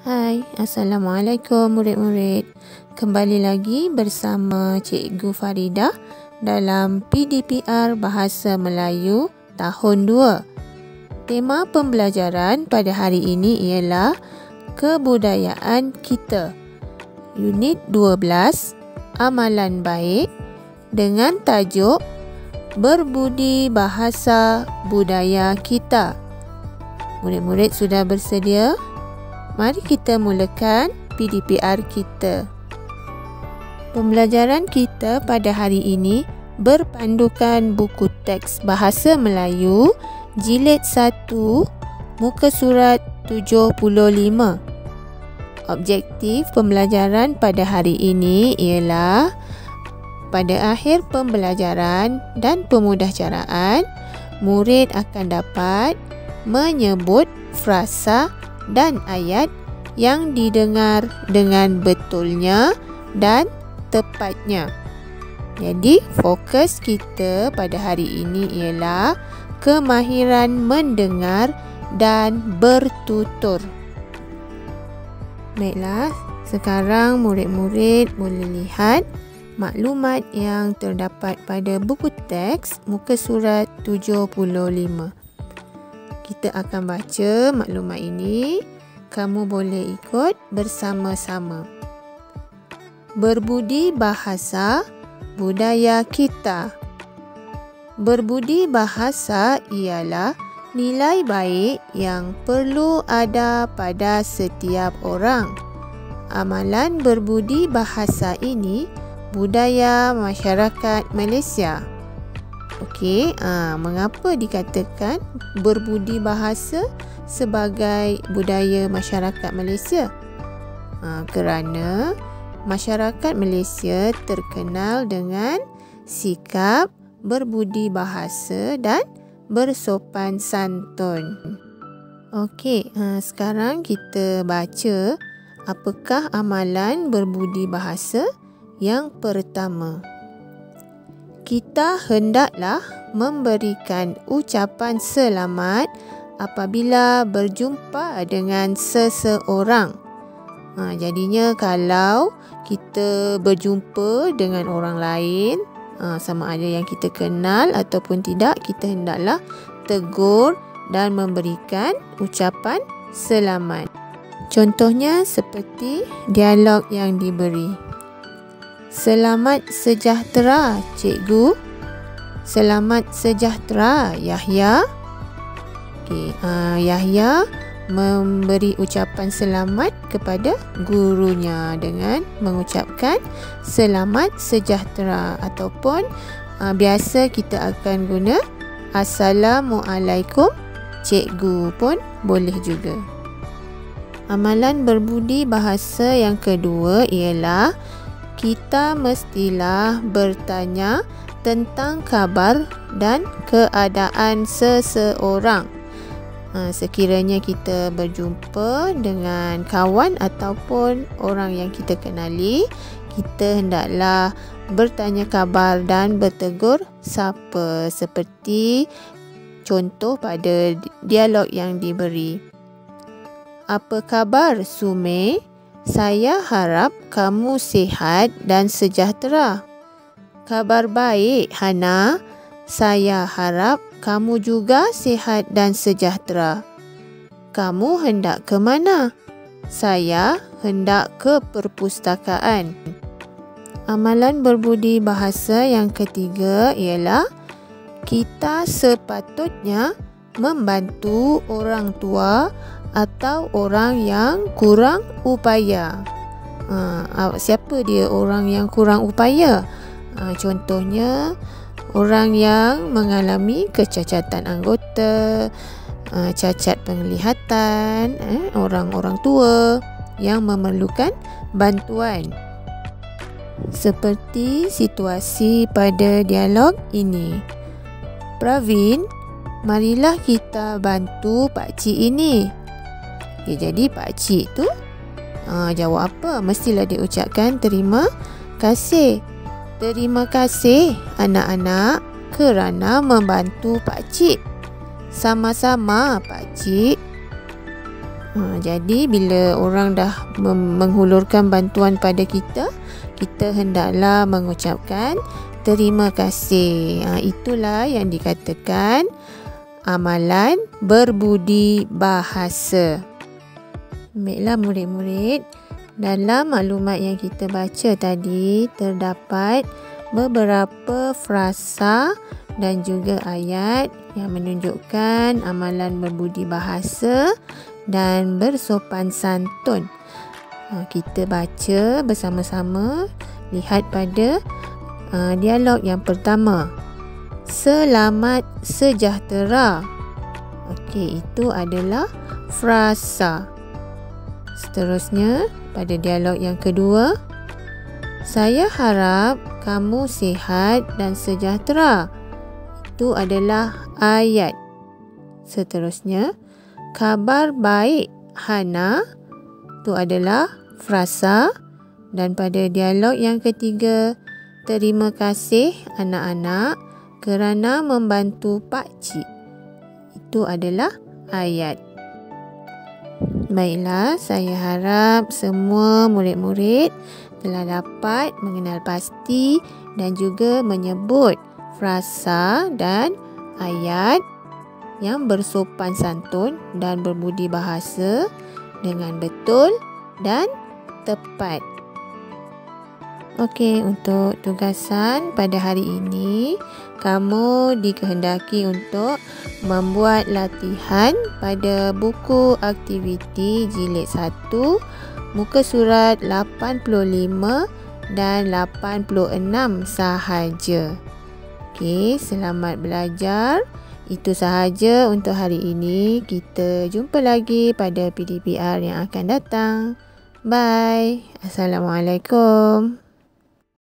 Hai, Assalamualaikum murid-murid. Kembali lagi bersama Cikgu Faridah dalam PDPR Bahasa Melayu tahun 2. Tema pembelajaran pada hari ini ialah kebudayaan kita. Unit 12, amalan baik dengan tajuk Berbudi Bahasa Budaya Kita. Murid-murid sudah bersedia? Mari kita mulakan PDPR kita. Pembelajaran kita pada hari ini berpandukan buku teks Bahasa Melayu Jilid 1, muka surat 75. Objektif pembelajaran pada hari ini ialah pada akhir pembelajaran dan pemudahcaraan, murid akan dapat menyebut frasa dan ayat yang didengar dengan betulnya dan tepatnya. Jadi, fokus kita pada hari ini ialah kemahiran mendengar dan bertutur. Baiklah, sekarang murid-murid boleh lihat maklumat yang terdapat pada buku teks muka surat 75. Kita akan baca maklumat ini. Kamu boleh ikut bersama-sama. Berbudi bahasa budaya kita. Berbudi bahasa ialah nilai baik yang perlu ada pada setiap orang. Amalan berbudi bahasa ini budaya masyarakat Malaysia. Okey, mengapa dikatakan berbudi bahasa sebagai budaya masyarakat Malaysia? Kerana masyarakat Malaysia terkenal dengan sikap berbudi bahasa dan bersopan santun. Okey, sekarang kita baca apakah amalan berbudi bahasa yang pertama. Kita hendaklah memberikan ucapan selamat apabila berjumpa dengan seseorang. Jadinya kalau kita berjumpa dengan orang lain, sama ada yang kita kenal ataupun tidak, kita hendaklah tegur dan memberikan ucapan selamat. Contohnya seperti dialog yang diberi. Selamat sejahtera, cikgu. Selamat sejahtera, Yahya. Okay, Yahya memberi ucapan selamat kepada gurunya dengan mengucapkan selamat sejahtera, ataupun biasa kita akan guna Assalamualaikum, cikgu pun boleh juga. Amalan berbudi bahasa yang kedua ialah kita mestilah bertanya tentang kabar dan keadaan seseorang. Sekiranya kita berjumpa dengan kawan ataupun orang yang kita kenali, kita hendaklah bertanya kabar dan bertegur sapa, seperti contoh pada dialog yang diberi. Apa khabar, Sume? Saya harap kamu sihat dan sejahtera. Kabar baik, Hana. Saya harap kamu juga sihat dan sejahtera. Kamu hendak ke mana? Saya hendak ke perpustakaan. Amalan berbudi bahasa yang ketiga ialah kita sepatutnya membantu orang tua atau orang yang kurang upaya. Siapa dia orang yang kurang upaya? Contohnya orang yang mengalami kecacatan anggota, cacat penglihatan, orang-orang tua yang memerlukan bantuan. Seperti situasi pada dialog ini. Pravin, marilah kita bantu pakcik ini. Jadi pakcik tu jawab apa? Mestilah dia ucapkan terima kasih. Terima kasih anak-anak kerana membantu pakcik. Sama-sama pakcik. Jadi bila orang dah menghulurkan bantuan pada kita, kita hendaklah mengucapkan terima kasih. Itulah yang dikatakan amalan berbudi bahasa. Baiklah murid-murid, dalam maklumat yang kita baca tadi terdapat beberapa frasa dan juga ayat yang menunjukkan amalan berbudi bahasa dan bersopan santun. Kita baca bersama-sama. Lihat pada dialog yang pertama. Selamat sejahtera. Okey, itu adalah frasa. Seterusnya, pada dialog yang kedua, saya harap kamu sihat dan sejahtera. Itu adalah ayat. Seterusnya, kabar baik Hana. Itu adalah frasa. Dan pada dialog yang ketiga, terima kasih anak-anak kerana membantu Pak Cik. Itu adalah ayat. Baiklah, saya harap semua murid-murid telah dapat mengenal pasti dan juga menyebut frasa dan ayat yang bersopan santun dan berbudi bahasa dengan betul dan tepat. Okey, untuk tugasan pada hari ini, kamu dikehendaki untuk membuat latihan pada buku aktiviti jilid 1, muka surat 85 dan 86 sahaja. Okey, selamat belajar. Itu sahaja untuk hari ini. Kita jumpa lagi pada PDPR yang akan datang. Bye. Assalamualaikum.